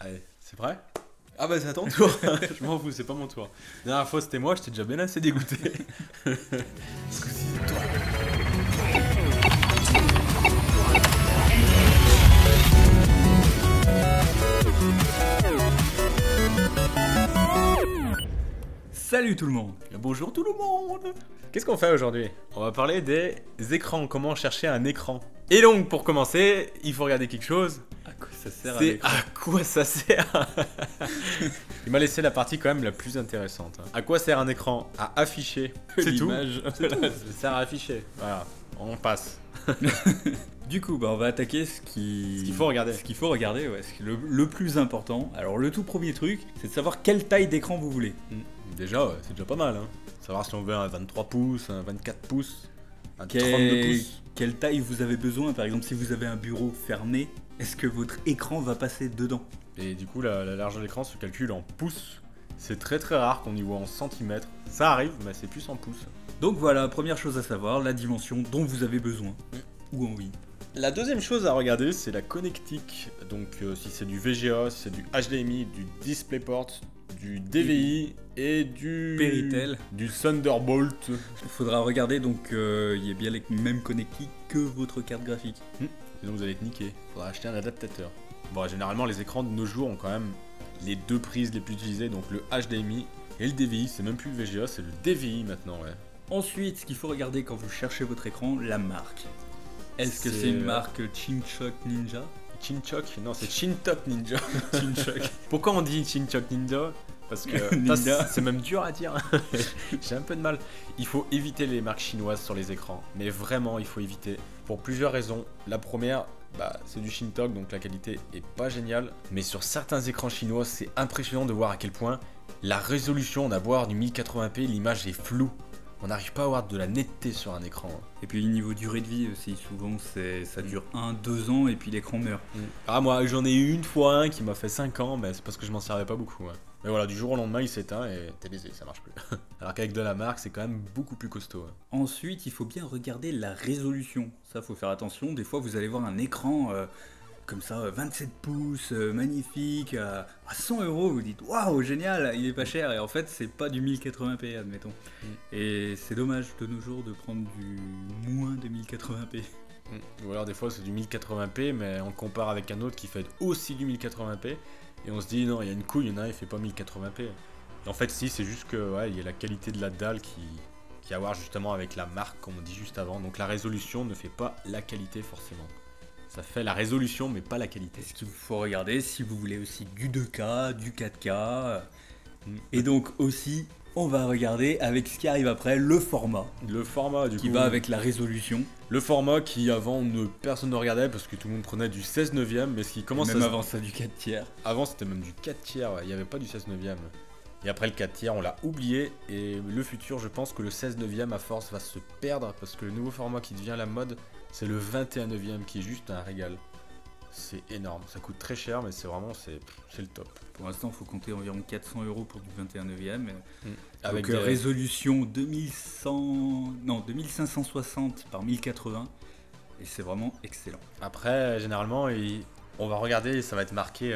Allez, c'est vrai? Ah bah c'est à ton tour. Je m'en fous, c'est pas mon tour. La dernière fois c'était moi, j'étais déjà bien assez dégoûté. Ce coup-ci, c'est toi. Salut tout le monde. Bonjour tout le monde. Qu'est-ce qu'on fait aujourd'hui? On va parler des écrans, comment chercher un écran. Et donc pour commencer, il faut regarder quelque chose. À quoi ça sert C'est à quoi ça sert? Il m'a laissé la partie quand même la plus intéressante. À quoi sert un écran? À afficher. C'est tout. Ça sert à afficher. Voilà, on passe. Du coup, on va attaquer ce qu'il faut regarder. Ce qu'il faut regarder, ouais, le plus important. Alors le tout premier truc, c'est de savoir quelle taille d'écran vous voulez. Déjà, ouais, c'est déjà pas mal. Hein. Savoir si on veut un 23 pouces, un 24 pouces, un 32 pouces. Quelle taille vous avez besoin? Par exemple, si vous avez un bureau fermé, est-ce que votre écran va passer dedans? Et du coup, la largeur de l'écran se calcule en pouces. C'est très très rare qu'on y voit en centimètres. Ça arrive, mais c'est plus en pouces. Donc voilà, première chose à savoir, la dimension dont vous avez besoin. Ou envie. La deuxième chose à regarder, c'est la connectique. Donc si c'est du VGA, si c'est du HDMI, du DisplayPort, du DVI et du Péritel, du Thunderbolt. Il faudra regarder donc il y a bien les mêmes connectiques que votre carte graphique. Sinon vous allez être niqué. Il faudra acheter un adaptateur. Bon, généralement les écrans de nos jours ont quand même les deux prises les plus utilisées, donc le HDMI et le DVI. C'est même plus le VGA, c'est le DVI maintenant, ouais. Ensuite, ce qu'il faut regarder quand vous cherchez votre écran, la marque. Est-ce que c'est une marque Chinchok Ninja? Chinchok? Non, c'est Shintok Ninja. Chinchok. Pourquoi on dit Chinchok Ninja? Parce que c'est même dur à dire. J'ai un peu de mal. Il faut éviter les marques chinoises sur les écrans. Mais vraiment, il faut éviter. Pour plusieurs raisons. La première, c'est du Shintok, donc la qualité est pas géniale. Mais sur certains écrans chinois, c'est impressionnant de voir à quel point la résolution d'avoir du 1080p, l'image est floue. On n'arrive pas à avoir de la netteté sur un écran. Et puis niveau durée de vie aussi, souvent ça dure 1-2 ans et puis l'écran meurt. Ah, moi j'en ai eu une fois un qui m'a fait 5 ans, mais c'est parce que je m'en servais pas beaucoup. Ouais. Mais voilà, du jour au lendemain il s'éteint et t'es baisé, ça marche plus. Alors qu'avec de la marque, c'est quand même beaucoup plus costaud. Ouais. Ensuite, il faut bien regarder la résolution. Ça, faut faire attention. Des fois, vous allez voir un écran comme ça, 27 pouces, magnifique, à 100 €, vous dites waouh, génial, il est pas cher, et en fait, c'est pas du 1080p, admettons. Et c'est dommage de nos jours de prendre du moins de 1080p. Ou alors, des fois, c'est du 1080p, mais on compare avec un autre qui fait aussi du 1080p, et on se dit non, il y a une couille, il y en a un, il fait pas 1080p. Et en fait, si, c'est juste que, ouais, il y a la qualité de la dalle qui a à voir justement avec la marque, comme on dit juste avant. Donc, la résolution ne fait pas la qualité forcément. Ça fait la résolution, mais pas la qualité. Ce qu'il faut regarder, si vous voulez aussi du 2K, du 4K. Et donc aussi, on va regarder avec ce qui arrive après, le format. Le format, du coup. Qui va avec la résolution. Le format qui, avant, personne ne regardait parce que tout le monde prenait du 16 neuvième, mais ce qui commence même avant ça, du 4 tiers. Avant, c'était même du 4 tiers, ouais. Il n'y avait pas du 16 neuvième. Et après le 4 tiers, on l'a oublié. Et le futur, je pense que le 16 neuvième, à force, va se perdre parce que le nouveau format qui devient la mode, c'est le 21 neuvième qui est juste un régal. C'est énorme, ça coûte très cher, mais c'est vraiment c'est le top. Pour l'instant, il faut compter environ 400 € pour du 21 neuvième. Avec donc résolution 2560 par 1080. Et c'est vraiment excellent. Après, généralement, on va regarder, ça va être marqué,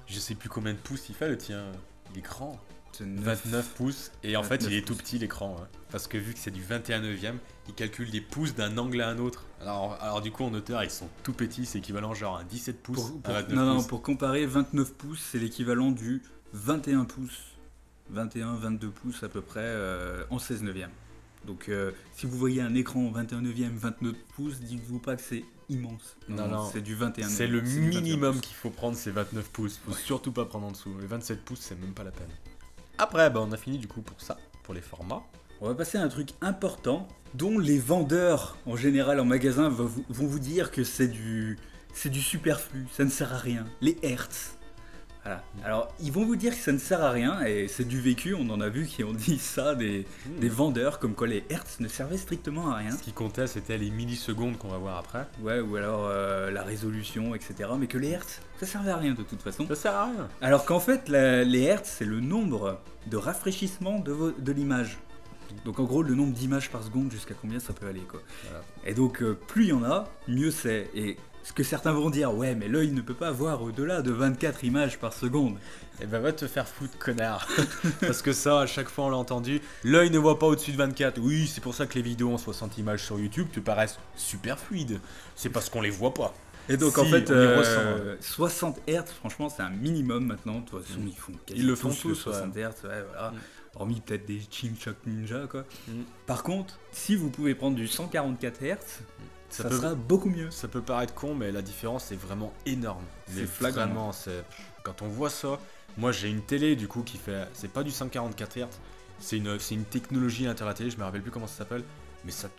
je sais plus combien de pouces il fait le tien. Il est grand. 29 pouces, et en fait il est tout petit l'écran, hein. Parce que vu que c'est du 21 neuvième, il calcule des pouces d'un angle à un autre. Alors du coup en hauteur ils sont tout petits, c'est équivalent genre à 17 pouces à 29 pouces. Non, pour comparer, 29 pouces c'est l'équivalent du 21 pouces, 22 pouces à peu près en 16 neuvième. Donc si vous voyez un écran 21 neuvième, 29 pouces, dites-vous pas que c'est immense. Non, c'est du 21 neuvième. C'est le minimum qu'il faut prendre, c'est 29 pouces, faut surtout pas prendre en dessous. Les 27 pouces c'est même pas la peine. Après, on a fini du coup pour ça, pour les formats. On va passer à un truc important dont les vendeurs en général en magasin vont vous dire que c'est du superflu, ça ne sert à rien. Les hertz. Voilà. Alors, ils vont vous dire que ça ne sert à rien, et c'est du vécu, on en a vu qui ont dit ça, des vendeurs, comme quoi les hertz ne servaient strictement à rien. Ce qui comptait, c'était les millisecondes qu'on va voir après. Ouais, ou alors la résolution, etc. Mais que les hertz, ça servait à rien de toute façon. Ça sert à rien. Alors qu'en fait, les hertz, c'est le nombre de rafraîchissement de l'image. Donc en gros, le nombre d'images par seconde, jusqu'à combien ça peut aller, quoi. Voilà. Et donc, plus il y en a, mieux c'est. Et ce que certains vont dire, ouais, mais l'œil ne peut pas voir au-delà de 24 images par seconde. Eh ben va te faire foutre, connard. Parce que ça, à chaque fois on l'a entendu, l'œil ne voit pas au-dessus de 24. Oui, c'est pour ça que les vidéos en 60 images sur YouTube te paraissent super fluides. C'est parce qu'on les voit pas. Et donc Si, en fait, on les ressent. 60 Hz, franchement, c'est un minimum maintenant. De toute façon, Ils le font tous le tous, 60 Hz, ouais, voilà. Hormis peut-être des Ching-Chok Ninja, quoi. Mm. Par contre, si vous pouvez prendre du 144 Hz, ça peut- sera beaucoup mieux. Ça peut paraître con, mais la différence est vraiment énorme. C'est Mais flagrant. vraiment, quand on voit ça, moi j'ai une télé du coup qui fait, c'est pas du 144 Hz, c'est une technologie à l'intérieur de la télé, je me rappelle plus comment ça s'appelle, mais ça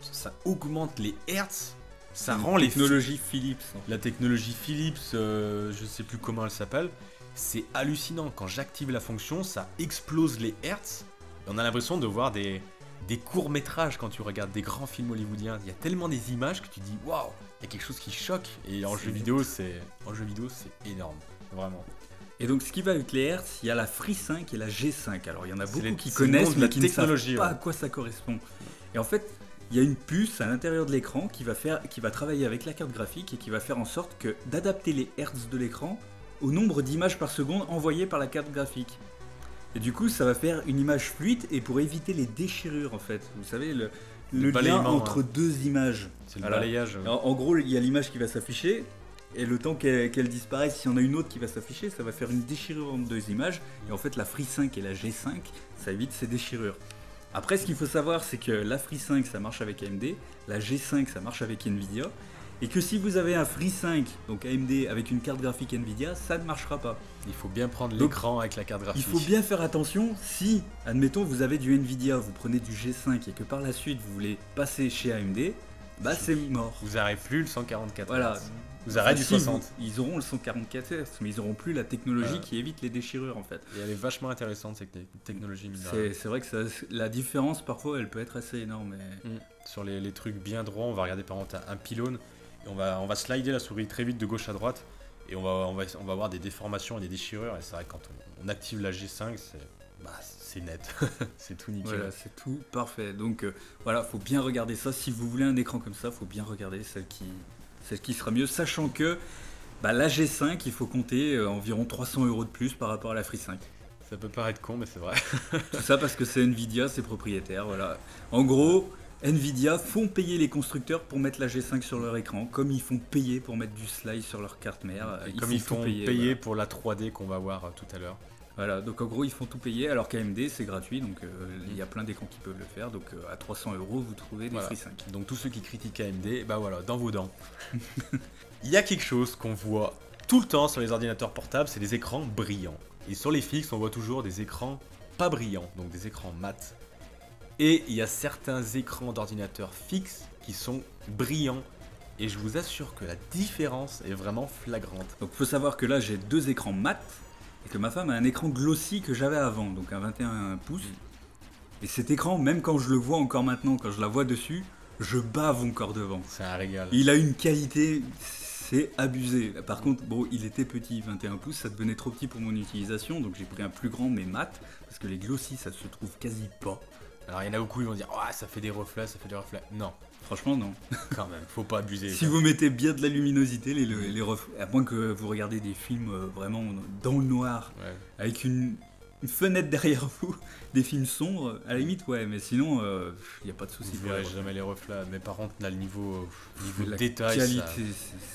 augmente les Hertz, ça rend les technologie Philips. La technologie Philips, je sais plus comment elle s'appelle, c'est hallucinant. Quand j'active la fonction, ça explose les Hertz. Et on a l'impression de voir des courts-métrages quand tu regardes des grands films hollywoodiens. Il y a tellement des images que tu dis waouh, il y a quelque chose qui choque. Et en jeu vidéo, c'est énorme, vraiment. Et donc, ce qui va avec les Hertz, il y a la Free 5 et la G5. Alors, il y en a C'est beaucoup les- qui c'est le nom connaissent, de la mais qui ne savent technologie, pas ouais. à quoi ça correspond. Et en fait, il y a une puce à l'intérieur de l'écran qui va travailler avec la carte graphique et qui va faire en sorte d'adapter les Hertz de l'écran au nombre d'images par seconde envoyées par la carte graphique. Et du coup, ça va faire une image fluide et pour éviter les déchirures, en fait. Vous savez, le lien balayement, entre deux images. C'est le Voilà. balayage. En gros, il y a l'image qui va s'afficher, et le temps qu'elle disparaisse, s'il y en a une autre qui va s'afficher, ça va faire une déchirure entre deux images. Et en fait, la Free 5 et la G5, ça évite ces déchirures. Après, ce qu'il faut savoir, c'est que la Free 5, ça marche avec AMD, la G5, ça marche avec Nvidia, et que si vous avez un Free 5, donc AMD, avec une carte graphique Nvidia, ça ne marchera pas. Il faut bien prendre Donc, l'écran avec la carte graphique. Il faut bien faire attention si, admettons, vous avez du Nvidia, vous prenez du G5 et que par la suite vous voulez passer chez AMD, bah c'est mort. Vous n'aurez plus le 144 Voilà. Hz. Vous aurez du Si, 60. Ils auront le 144 Hz, mais ils n'auront plus la technologie Ouais. qui évite les déchirures en fait. Et elle est vachement intéressante cette technologie. mine de rien. C'est vrai que la différence parfois elle peut être assez énorme. Mais... Sur les trucs bien droits, on va regarder par exemple un pylône et on va slider la souris très vite de gauche à droite et on va avoir des déformations et des déchirures. Et c'est vrai que quand on active la G5, c'est net, c'est tout nickel. Voilà, c'est tout parfait. Donc voilà, faut bien regarder ça. Si vous voulez un écran comme ça, faut bien regarder celle qui sera mieux, sachant que la G5, il faut compter environ 300 € de plus par rapport à la Free 5. Ça peut paraître con, mais c'est vrai. Tout ça parce que c'est Nvidia, c'est propriétaire. Voilà. En gros, Nvidia font payer les constructeurs pour mettre la G5 sur leur écran, comme ils font payer pour mettre du slide sur leur carte mère. Et comme ils font tout payer voilà. pour la 3D qu'on va voir tout à l'heure. Voilà, donc en gros ils font tout payer, alors qu'AMD c'est gratuit, donc il y a plein d'écrans qui peuvent le faire, donc à 300 € vous trouvez des Voilà. Free 5. Donc tous ceux qui critiquent AMD, voilà, dans vos dents. Il y a quelque chose qu'on voit tout le temps sur les ordinateurs portables, c'est des écrans brillants. Et sur les fixes, on voit toujours des écrans pas brillants, donc des écrans mat. Et il y a certains écrans d'ordinateurs fixes qui sont brillants. Et je vous assure que la différence est vraiment flagrante. Donc faut savoir que là j'ai deux écrans mat, et que ma femme a un écran glossy que j'avais avant, donc un 21 pouces. Et cet écran, même quand je le vois encore maintenant, quand je la vois dessus, je bave encore devant. C'est un régal. Il a une qualité, c'est abusé. Par contre, bon, il était petit, 21 pouces, ça devenait trop petit pour mon utilisation, donc j'ai pris un plus grand mais mat, parce que les glossy ça se trouve quasi pas. Alors il y en a beaucoup qui vont dire « ça fait des reflets, ça fait des reflets ». Non, Franchement, non. quand même, faut pas abuser. Si vous mettez bien de la luminosité, les reflets, à moins que vous regardez des films vraiment dans le noir, Ouais. avec une fenêtre derrière vous, des films sombres, à la limite, ouais, mais sinon, il n'y a pas de souci. Vous verrez jamais les reflets, mais par contre là le niveau La détail, qualité, ça-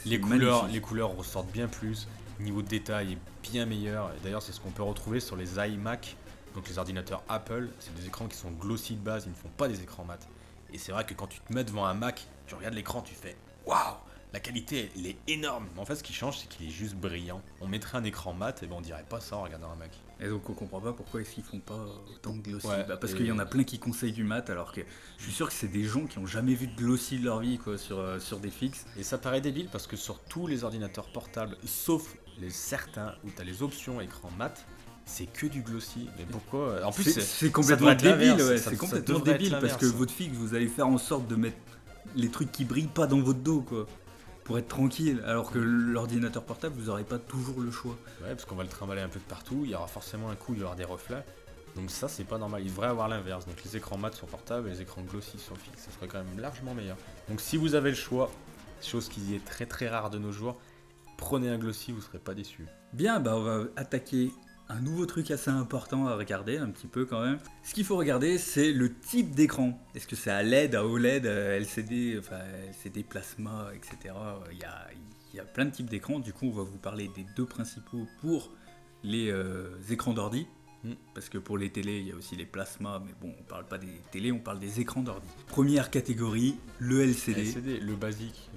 c'est les magnifique. couleurs ressortent bien plus, le niveau de détail est bien meilleur. Et d'ailleurs c'est ce qu'on peut retrouver sur les iMac, donc les ordinateurs Apple, c'est des écrans qui sont glossy de base, ils ne font pas des écrans mat. Et c'est vrai que quand tu te mets devant un Mac, tu regardes l'écran, tu fais waouh, la qualité elle est énorme. Mais en fait ce qui change c'est qu'il est juste brillant. On mettrait un écran mat et on dirait pas ça en regardant un Mac. Et donc on comprend pas pourquoi est-ce qu'ils font pas autant de glossy. Ouais, Parce et- qu'il y en a plein qui conseillent du mat, alors que je suis sûr que c'est des gens qui ont jamais vu de glossy de leur vie, quoi, sur des fixes. Et ça paraît débile parce que sur tous les ordinateurs portables, sauf les certains où tu as les options écran mat, c'est que du glossy. Mais pourquoi? En plus, C'est complètement ça devrait être débile, l'inverse. ouais, Ça- c'est ça complètement devrait être débile parce que l'inverse. votre fixe, vous allez faire en sorte de mettre les trucs qui brillent pas dans votre dos, quoi, pour être tranquille. Alors que l'ordinateur portable, vous aurez pas toujours le choix. Ouais, parce qu'on va le trimballer un peu de partout, il y aura forcément un coup, il y aura des reflets. Donc ça, c'est pas normal, il devrait avoir l'inverse. Donc les écrans mat sur portable et les écrans glossy sur fixe, ça serait quand même largement meilleur. Donc si vous avez le choix, chose qui est très très rare de nos jours. Prenez un glossy, vous serez pas déçus. Bien, bah on va attaquer un nouveau truc assez important à regarder, un petit peu quand même. Ce qu'il faut regarder, c'est le type d'écran. Est-ce que c'est à LED, à OLED, à LCD, enfin LCD plasma, etc. Il y a plein de types d'écrans. Du coup, on va vous parler des deux principaux pour les écrans d'ordi. Parce que pour les télés, il y a aussi les plasmas, mais bon, on parle pas des télés, on parle des écrans d'ordi. Première catégorie, le LCD. LCD, le basique.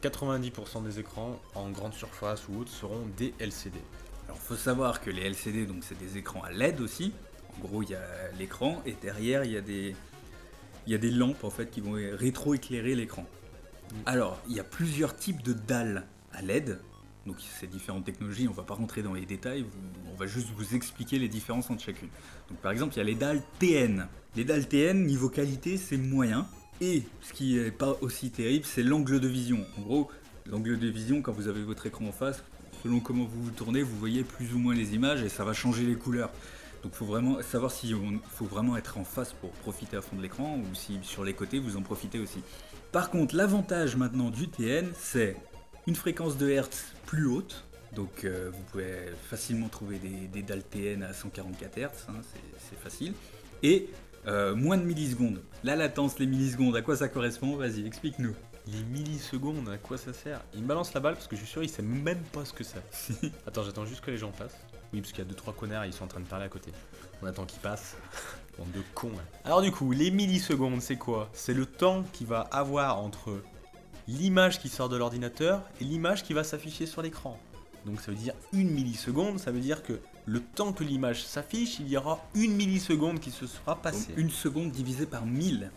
90% des écrans en grande surface ou autres seront des LCD. Alors, il faut savoir que les LCD, donc c'est des écrans à LED aussi. En gros, il y a l'écran et derrière, il y a des lampes en fait qui vont rétro-éclairer l'écran. Alors, il y a plusieurs types de dalles à LED. Donc, c'est différentes technologies. On va pas rentrer dans les détails. On va juste vous expliquer les différences entre chacune. Donc, par exemple, il y a les dalles TN. Les dalles TN, niveau qualité, c'est moyen. Et ce qui n'est pas aussi terrible, c'est l'angle de vision. En gros, l'angle de vision, quand vous avez votre écran en face, selon comment vous vous tournez, vous voyez plus ou moins les images et ça va changer les couleurs. Donc il faut vraiment savoir si faut vraiment être en face pour profiter à fond de l'écran ou si sur les côtés vous en profitez aussi. Par contre, l'avantage maintenant du TN, c'est une fréquence de Hertz plus haute. Donc vous pouvez facilement trouver des dalles TN à 144 Hz, hein, c'est facile. Et moins de millisecondes. La latence, les millisecondes, à quoi ça correspond? Vas-y, explique-nous. Les millisecondes, à quoi ça sert? Il me balance la balle parce que je suis sûr il sait même pas ce que c'est. Attends, j'attends juste que les gens passent. Oui, parce qu'il y a 2-3 connards, ils sont en train de parler à côté. On attend qu'ils passent. Bande de cons. Hein. Alors du coup, les millisecondes, c'est quoi? C'est le temps qu'il va avoir entre l'image qui sort de l'ordinateur et l'image qui va s'afficher sur l'écran. Donc ça veut dire 1 milliseconde, ça veut dire que le temps que l'image s'affiche, il y aura 1 milliseconde qui se sera passée. Donc, 1 seconde divisée par 1000.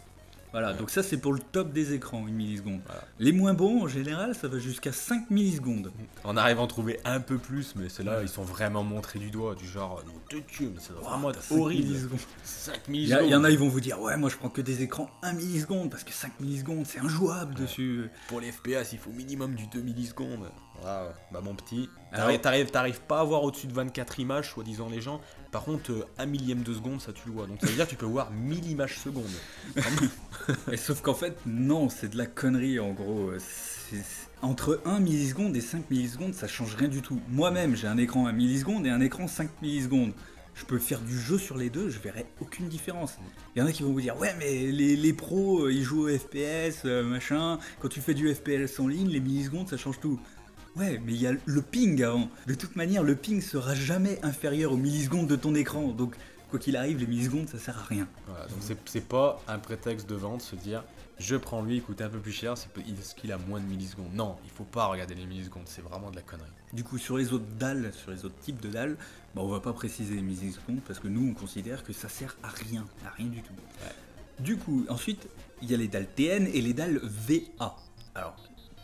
Voilà, donc ça c'est pour le top des écrans, 1 milliseconde. Voilà. Les moins bons, en général, ça va jusqu'à 5 millisecondes. On arrive à en trouver un peu plus, mais ceux-là, ils sont vraiment montrés du doigt, du genre, de Dieu, mais ça doit vraiment être horrible. 5 millisecondes. Il y en a, ils vont vous dire, ouais, moi je prends que des écrans 1 milliseconde, parce que 5 millisecondes, c'est injouable dessus. Pour les FPS, il faut minimum du 2 millisecondes. Voilà, bah mon petit, Alors, t'arrives pas à voir au-dessus de 24 images, soi-disant les gens. Par contre, 1 millième de seconde, ça tu le vois. Donc ça veut dire que tu peux voir 1000 images secondes. Et sauf qu'en fait, non, c'est de la connerie en gros. Entre 1 milliseconde et 5 millisecondes, ça change rien du tout. Moi-même, j'ai un écran 1 milliseconde et un écran 5 millisecondes. Je peux faire du jeu sur les deux, je verrai aucune différence. Il y en a qui vont vous dire, ouais, mais les pros, ils jouent au FPS, machin. Quand tu fais du FPS en ligne, les millisecondes, ça change tout. Ouais, mais il y a le ping avant. De toute manière, le ping sera jamais inférieur aux millisecondes de ton écran. Donc, quoi qu'il arrive, les millisecondes, ça sert à rien. Voilà, donc c'est pas un prétexte de vente se dire je prends lui, il coûte un peu plus cher, est-ce qu'il a moins de millisecondes? Non, il faut pas regarder les millisecondes, c'est vraiment de la connerie. Du coup, sur les autres dalles, sur les autres types de dalles, bah, on va pas préciser les millisecondes parce que nous, on considère que ça sert à rien du tout. Ouais. Du coup, ensuite, il y a les dalles TN et les dalles VA. Alors,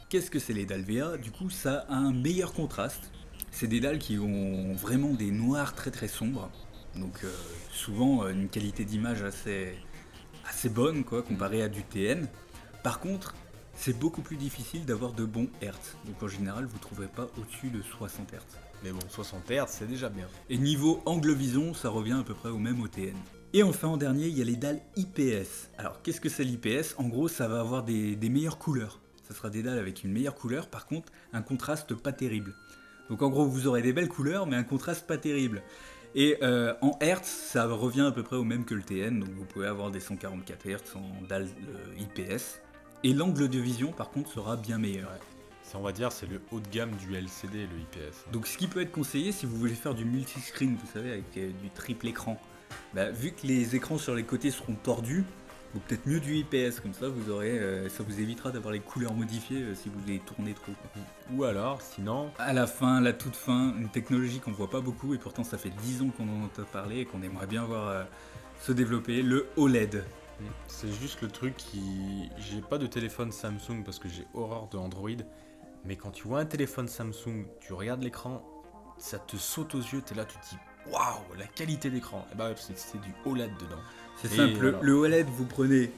qu'est-ce que c'est les dalles VA? Du coup, ça a un meilleur contraste. C'est des dalles qui ont vraiment des noirs très très sombres. Donc souvent une qualité d'image assez bonne quoi, comparée à du TN. Par contre, c'est beaucoup plus difficile d'avoir de bons Hertz. Donc en général, vous ne trouverez pas au-dessus de 60 Hertz. Mais bon, 60 Hz, c'est déjà bien. Et niveau angle vision, ça revient à peu près au même au TN. Et enfin, en dernier, il y a les dalles IPS. Alors, qu'est-ce que c'est l'IPS? En gros, ça va avoir des meilleures couleurs. Ça sera des dalles avec une meilleure couleur, par contre, un contraste pas terrible. Donc en gros, vous aurez des belles couleurs, mais un contraste pas terrible. Et en Hertz, ça revient à peu près au même que le TN, donc vous pouvez avoir des 144 Hz en dalles IPS. Et l'angle de vision, par contre, sera bien meilleur. Ouais. On va dire c'est le haut de gamme du LCD, le IPS. Donc ce qui peut être conseillé si vous voulez faire du multiscreen, vous savez, avec du triple écran, bah, vu que les écrans sur les côtés seront tordus, ou peut-être mieux du IPS, comme ça vous aurez, ça vous évitera d'avoir les couleurs modifiées si vous les tournez trop. Ou alors, sinon... À la fin, la toute fin, une technologie qu'on voit pas beaucoup et pourtant ça fait 10 ans qu'on en entend parler et qu'on aimerait bien voir se développer, le OLED. C'est juste le truc qui... J'ai pas de téléphone Samsung parce que j'ai horreur de Android, mais quand tu vois un téléphone Samsung, tu regardes l'écran, ça te saute aux yeux, t'es là, tu te dis waouh, la qualité d'écran. Et bah c'est du OLED dedans. C'est simple, alors, le OLED, vous prenez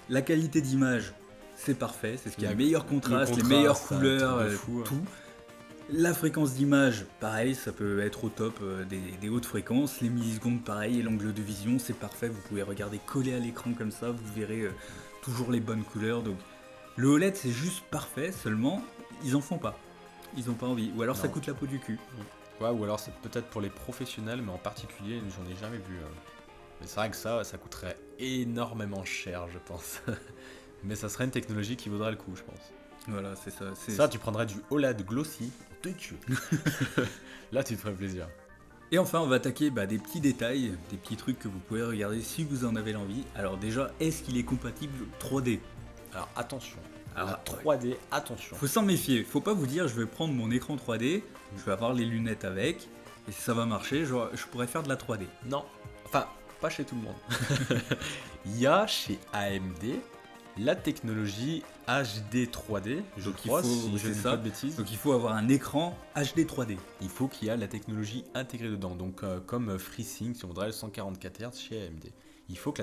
la qualité d'image, c'est parfait, c'est ce qui a le meilleur contraste, les meilleures couleurs, fou, tout. La fréquence d'image, pareil, ça peut être au top des hautes fréquences. Les millisecondes, pareil, et l'angle de vision, c'est parfait. Vous pouvez regarder collé à l'écran comme ça, vous verrez toujours les bonnes couleurs. Donc Le OLED c'est juste parfait, seulement ils en font pas. Ils ont pas envie. Ou alors ça Non. coûte la peau du cul. Ouais, ou alors c'est peut-être pour les professionnels, mais en particulier, j'en ai jamais vu. Mais c'est vrai que ça coûterait énormément cher, je pense. Mais ça serait une technologie qui vaudrait le coup, je pense. Voilà, c'est ça. Ça, tu prendrais du OLED glossy, de Dieu. Là, tu te ferais plaisir. Et enfin, on va attaquer des petits détails, des petits trucs que vous pouvez regarder si vous en avez l'envie. Alors déjà, est-ce qu'il est compatible 3D? Alors attention, Alors, la 3D, attention. Faut s'en méfier. Faut pas vous dire, je vais prendre mon écran 3D, je vais avoir les lunettes avec, et si ça va marcher, je pourrais faire de la 3D. Non, enfin, pas chez tout le monde. Il y a chez AMD la technologie HD 3D, je Donc, crois, si je c'est ne dis ça. pas de bêtises. Donc il faut avoir un écran HD 3D. Il faut qu'il y ait la technologie intégrée dedans, donc comme FreeSync, si on voudrait le 144 Hz chez AMD. Il faut que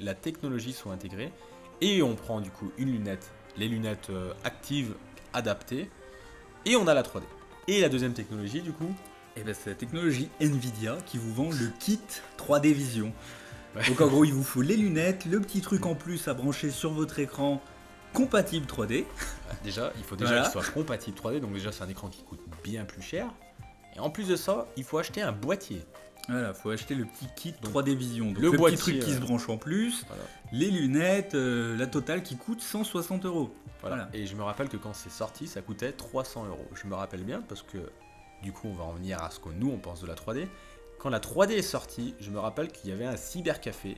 la technologie soit intégrée, et on prend du coup une lunette, les lunettes actives adaptées, et on a la 3D. Et la deuxième technologie du coup, Et c'est la technologie Nvidia qui vous vend le kit 3D Vision. Ouais. Donc en gros, il vous faut les lunettes, le petit truc en plus à brancher sur votre écran compatible 3D. déjà, il faut déjà Voilà. qu'il soit compatible 3D, donc déjà c'est un écran qui coûte bien plus cher. Et en plus de ça, il faut acheter un boîtier. Voilà, faut acheter le petit kit Donc, 3D Vision. Donc, le le boîtier, petit truc qui se branche en plus, Voilà. les lunettes, la totale qui coûte 160 €. Voilà. Et je me rappelle que quand c'est sorti, ça coûtait 300 €. Je me rappelle bien parce que du coup, on va en venir à ce que nous on pense de la 3D. Quand la 3D est sortie, je me rappelle qu'il y avait un cybercafé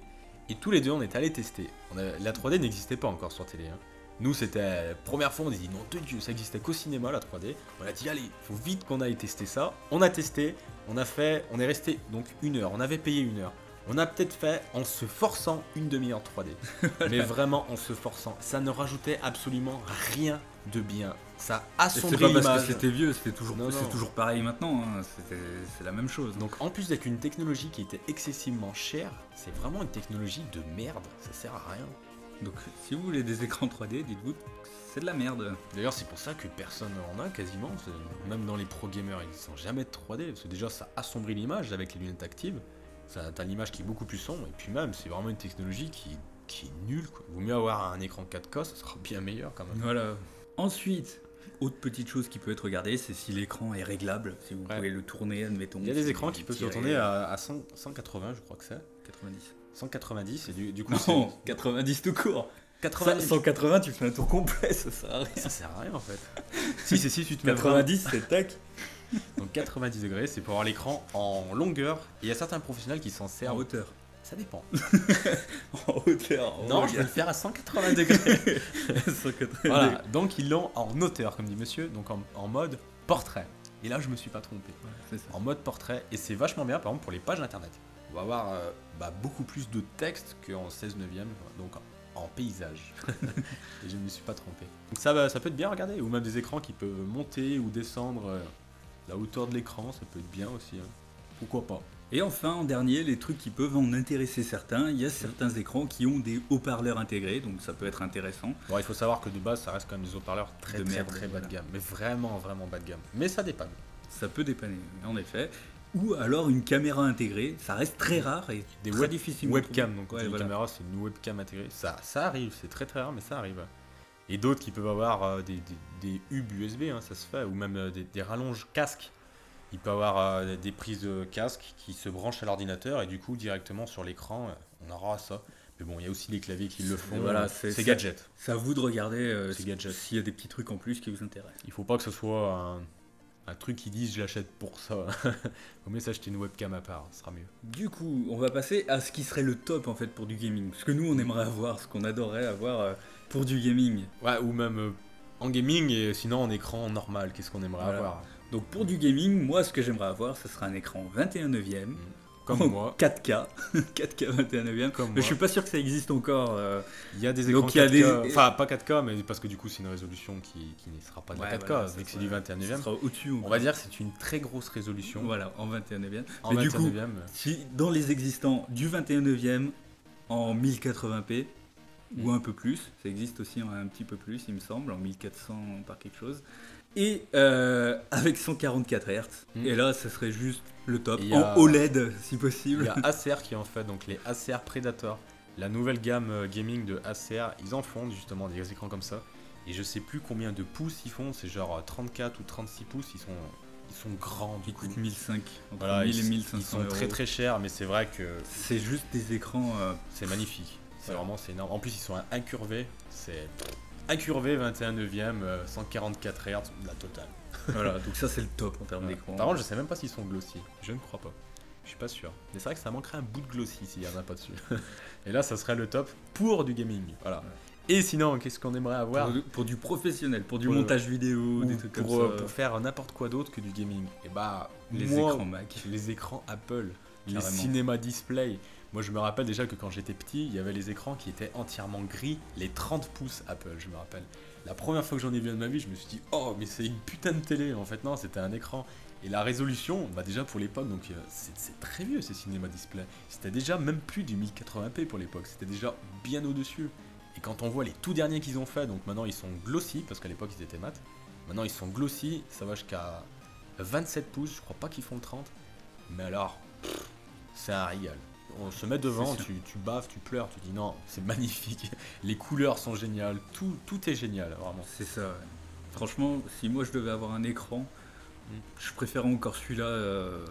et tous les deux on est allés tester. La 3D n'existait pas encore sur télé. Hein. Nous, c'était la première fois, on dit non de Dieu, ça existait qu'au cinéma la 3D. On a dit allez, faut vite qu'on aille tester ça. On a testé, on est resté donc 1 heure. On avait payé 1 heure. On a peut-être fait en se forçant une demi-heure 3D. Mais vraiment en se forçant. Ça ne rajoutait absolument rien de bien. Ça Et c'est assombrit pas parce l'image. que c'était vieux, c'est toujours, Non, c'est non. toujours pareil maintenant, hein. C'est la même chose. Donc en plus d'être une technologie qui était excessivement chère, c'est vraiment une technologie de merde. Ça sert à rien. Donc si vous voulez des écrans 3D, dites-vous que c'est de la merde. D'ailleurs, c'est pour ça que personne n'en a quasiment. Même dans les pro gamers, ils ne sont jamais de 3D. Parce que déjà, ça assombrit l'image avec les lunettes actives. T'as l'image qui est beaucoup plus sombre. Et puis même, c'est vraiment une technologie qui est nulle. Quoi. Vaut mieux avoir un écran 4K, ça sera bien meilleur quand même. Voilà. Ensuite, autre petite chose qui peut être regardée, c'est si l'écran est réglable, si vous Ouais. pouvez le tourner, admettons. Il y a des si écrans vous qui peuvent se tirez retourner à 180, je crois que c'est. 90. 190, et du coup, Non, 90 tout court. c'est 90. 180, tu fais un tour complet, ça sert à rien. Ça sert à rien en fait. si tu te mets 90, c'est tac. Donc 90 degrés, c'est pour avoir l'écran en longueur. Et il y a certains professionnels qui s'en En servent. hauteur. Ça dépend. En hauteur. Non, je vais le faire à 180 degrés. 180. Voilà, donc ils l'ont en hauteur, comme dit monsieur, donc en mode portrait. Et là, je me suis pas trompé. C'est ça. En mode portrait, et c'est vachement bien, par exemple, pour les pages internet. On va avoir beaucoup plus de texte qu'en 16 neuvième, donc en paysage. Et je ne me suis pas trompé. Donc ça peut être bien, regardez, ou même des écrans qui peuvent monter ou descendre la hauteur de l'écran, ça peut être bien aussi. Hein. Pourquoi pas? Et enfin, en dernier, les trucs qui peuvent en intéresser certains, il y a certains écrans qui ont des haut-parleurs intégrés, donc ça peut être intéressant. Bon, il faut savoir que de base, ça reste quand même des haut-parleurs très De très merde, très bas de voilà. gamme, mais vraiment vraiment bas de gamme. Mais ça dépanne. Ça peut dépanner, en effet. Ou alors une caméra intégrée, ça reste très rare et Des très difficile. webcam, donc Ouais, une voilà. caméra, c'est une webcam intégrée. Ça arrive, c'est très très rare, mais ça arrive. Et d'autres qui peuvent avoir des hubs USB, hein, ça se fait, ou même des rallonges casque. Il peut avoir des prises de casque qui se branchent à l'ordinateur et du coup directement sur l'écran, on aura ça. Mais bon, il y a aussi des claviers qui le font. Voilà, c'est gadget. C'est à vous de regarder C'est gadget. s'il y a des petits trucs en plus qui vous intéressent. Il faut pas que ce soit un truc qui dise je l'achète pour ça. Vaut mieux s'acheter une webcam à part, ce sera mieux. Du coup, on va passer à ce qui serait le top en fait pour du gaming. Ce que nous on aimerait avoir, ce qu'on adorerait avoir pour du gaming. Ouais, ou même en gaming et sinon en écran normal, qu'est-ce qu'on aimerait Voilà. avoir? Donc pour du gaming, moi ce que j'aimerais avoir, ce sera un écran 21 neuvième. Comme en moi. 4K. 4K 21 neuvième. Comme Mais moi. je suis pas sûr que ça existe encore. Il y a des écrans Donc, il y a 4K, des- enfin pas 4K, mais parce que du coup c'est une résolution qui ne sera pas de la Ouais, 4K, voilà, vu que ça c'est du sera- 21 ça neuvième. sera au-dessus. On va dire que c'est une très grosse résolution. Voilà, en 21 neuvième. En Mais du 21 coup, neuvième. si dans les existants du 21 neuvième en 1080p ou un peu plus, ça existe aussi en un petit peu plus, il me semble, en 1400 par quelque chose, et avec 144 Hz. Mm. Et là, ça serait juste le top. Et il y a- En OLED, si Il possible. y a Acer qui en fait donc les Acer Predator, la nouvelle gamme gaming de Acer, ils en font justement des écrans comme ça. Et je sais plus combien de pouces ils font, c'est genre 34 ou 36 pouces, ils sont grands du coup. Ils coûtent 1005, entre Voilà, 1000 et 1500 ils sont euros. très très chers, mais c'est vrai que C'est juste des écrans... c'est magnifique. C'est Ouais. vraiment c'est énorme. En plus, ils sont incurvés. C'est incurvé 21 neuvième, 144 Hz, la totale. voilà, donc ça c'est le top en termes Voilà. d'écran. Par contre, je sais même pas s'ils sont glossy. Je ne crois pas. Je suis pas sûr. Mais c'est vrai que ça manquerait un bout de glossy s'il y en a pas dessus. Et là, ça serait le top pour du gaming. Voilà. Et sinon, qu'est-ce qu'on aimerait avoir Pour du professionnel, pour du Pour- montage vidéo, ou des trucs comme pour, ça. pour faire n'importe quoi d'autre que du gaming. Et bah, Les moi, écrans Mac. les écrans Apple, les Carrément. cinéma display. Moi, je me rappelle déjà que quand j'étais petit, il y avait les écrans qui étaient entièrement gris, les 30 pouces Apple, je me rappelle. La première fois que j'en ai vu de ma vie, je me suis dit, oh, mais c'est une putain de télé. En fait, non, c'était un écran. Et la résolution, bah déjà pour l'époque, donc c'est très vieux ces cinéma display. C'était déjà même plus du 1080p pour l'époque, c'était déjà bien au-dessus. Et quand on voit les tout derniers qu'ils ont fait, donc maintenant ils sont glossy, parce qu'à l'époque ils étaient mat. Maintenant ils sont glossy, ça va jusqu'à 27 pouces, je crois pas qu'ils font le 30. Mais alors, c'est un régal. On se met devant, C'est sûr. tu baves, tu pleures, tu dis non, c'est magnifique. Les couleurs sont géniales, tout est génial, vraiment. C'est ça, ouais. Franchement, si moi je devais avoir un écran, je préférais encore celui-là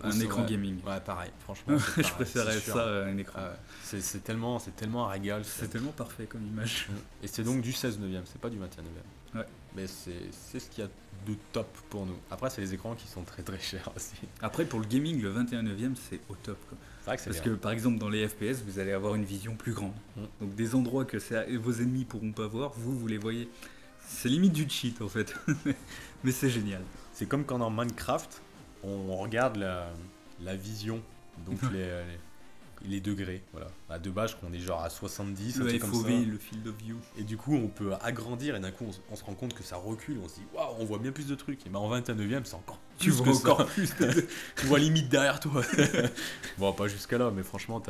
à un c'est écran vrai. gaming. Ouais, pareil, franchement. c'est je pareil, préférais c'est sûr. ça à un écran. Ah ouais. C'est tellement un régal. C'est tellement parfait comme image. Et c'est donc du 16 neuvième, c'est pas du 21 neuvième. Ouais. Mais c'est ce qu'il y a de top pour nous. Après, c'est les écrans qui sont très très chers aussi. Après, pour le gaming, le 21 neuvième, c'est au top, quoi. C'est vrai que c'est Parce bien. que par exemple, dans les FPS, vous allez avoir une vision plus grande. Mm. Donc des endroits que vos ennemis pourront pas voir, vous les voyez. C'est limite du cheat en fait. Mais c'est génial. C'est comme quand dans Minecraft, on regarde la vision, donc les degrés. Voilà. À de base, on est genre à 70, un Le truc comme FOV, ça. le field of view. Et du coup, on peut agrandir et d'un coup, on se rend compte que ça recule. On se dit, waouh, on voit bien plus de trucs. Et ben en 21 neuvième, c'est encore Tu plus vois que ça. encore plus. Tu vois limite derrière toi. Bon, pas jusqu'à là, mais franchement,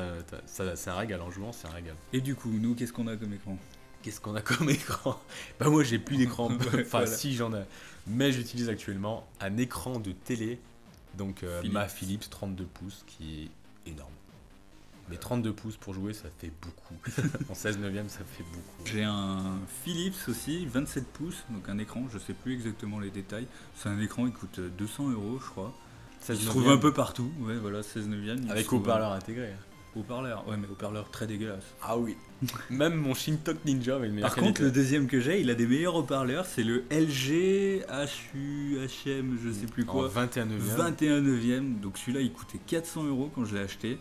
c'est un régal. En jouant, c'est un régal. Et du coup, nous, qu'est-ce qu'on a comme écran? Qu'est-ce qu'on a comme écran? Bah moi, j'ai plus d'écran. Ouais, Enfin, voilà. si j'en ai. Mais j'utilise actuellement un écran de télé. Donc, ma Philips. Philips 32 pouces, qui est énorme. Mais 32 pouces pour jouer, ça fait beaucoup. En 16 neuvième, ça fait beaucoup. J'ai un Philips aussi, 27 pouces, donc un écran, je sais plus exactement les détails. C'est un écran, il coûte 200 € je crois. 16 Il se trouve neuvième, un peu partout, ouais voilà, 16 neuvième. il se avec trouve haut-parleur intégré. Haut-parleur, ouais mais haut-parleur très dégueulasse. Ah oui. Même mon Shintok Ninja avec une meilleure Par contre, qualité. le deuxième que j'ai, il a des meilleurs haut-parleurs, c'est le LG HM, je sais plus En quoi. 21 neuvième. 21 neuvième, donc celui-là il coûtait 400 € quand je l'ai acheté.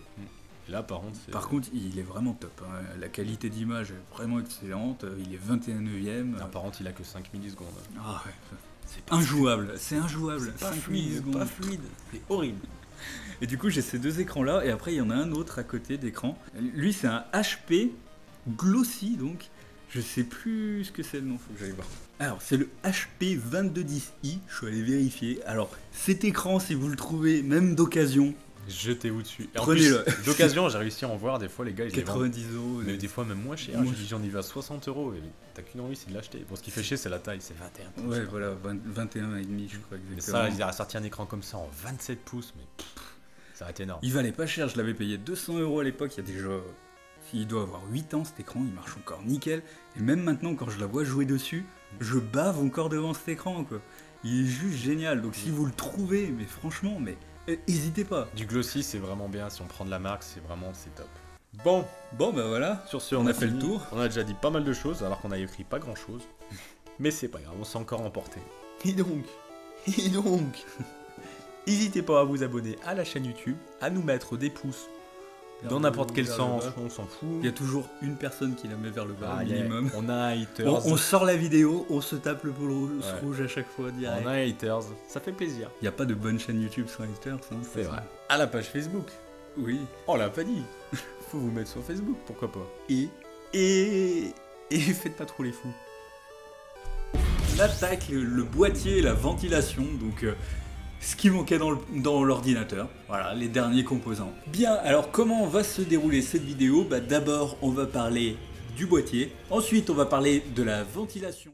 Là, par contre, c'est. Par contre, il est vraiment top, hein. La qualité d'image est vraiment excellente, il est 21 neuvième. Là, par contre, il a que 5 millisecondes. Ah ouais, C'est pas injouable, c'est injouable. C'est pas 5 fluide, millisecondes. pas fluide. C'est horrible. Et du coup, j'ai ces deux écrans-là, et après, il y en a un autre à côté d'écran. Lui, c'est un HP Glossy, donc. Je sais plus ce que c'est le nom, faut que j'aille voir. Alors, c'est le HP 2210i, je suis allé vérifier. Alors, cet écran, si vous le trouvez, même d'occasion, Jetez-vous dessus. Et en Prenez-le. plus, d'occasion, j'ai réussi à en voir des fois, les gars, ils les vendent. 90 €. Mais des fois, même moins cher. Moins J'ai dit, j'en ai vu à 60 €. Et t'as qu'une envie, c'est de l'acheter. Bon, ce qui fait chier, c'est la taille, c'est 21 pouces. Ouais, voilà, 21 et demi, je crois Mais exactement. ça, ils auraient sorti un écran comme ça en 27 pouces, mais pff, ça aurait été énorme. Il valait pas cher, je l'avais payé 200 € à l'époque, il y a déjà... Il doit avoir 8 ans cet écran, il marche encore nickel. Et même maintenant, quand je la vois jouer dessus, je bave encore devant cet écran, quoi. Il est juste génial, donc si vous le trouvez, mais franchement, mais hésitez pas. Du glossy, c'est vraiment bien. Si on prend de la marque, c'est top. Bon, Bon, bah voilà, sur ce, on a fait le fini. tour. On a déjà dit pas mal de choses, alors qu'on a écrit pas grand chose. Mais c'est pas grave, on s'est encore emporté. Et donc, n'hésitez pas à vous abonner à la chaîne YouTube, à nous mettre des pouces dans n'importe quel Vers le sens, bas. on s'en fout. Il y a toujours une personne qui la met vers le bas, Ah, au y a- minimum. on a un haters. On sort la vidéo, on se tape le pouce Ouais. rouge à chaque fois, direct. On a un haters, ça fait plaisir. Il n'y a pas de bonne chaîne YouTube sans haters, hein, C'est vrai. À la page Facebook. Oui. On l'a pas dit. Faut vous mettre sur Facebook, pourquoi pas. Et faites pas trop les fous. On attaque le boîtier, la ventilation, donc ce qui manquait dans l'ordinateur. Voilà, les derniers composants. Bien, alors comment va se dérouler cette vidéo? D'abord, on va parler du boîtier. Ensuite, on va parler de la ventilation.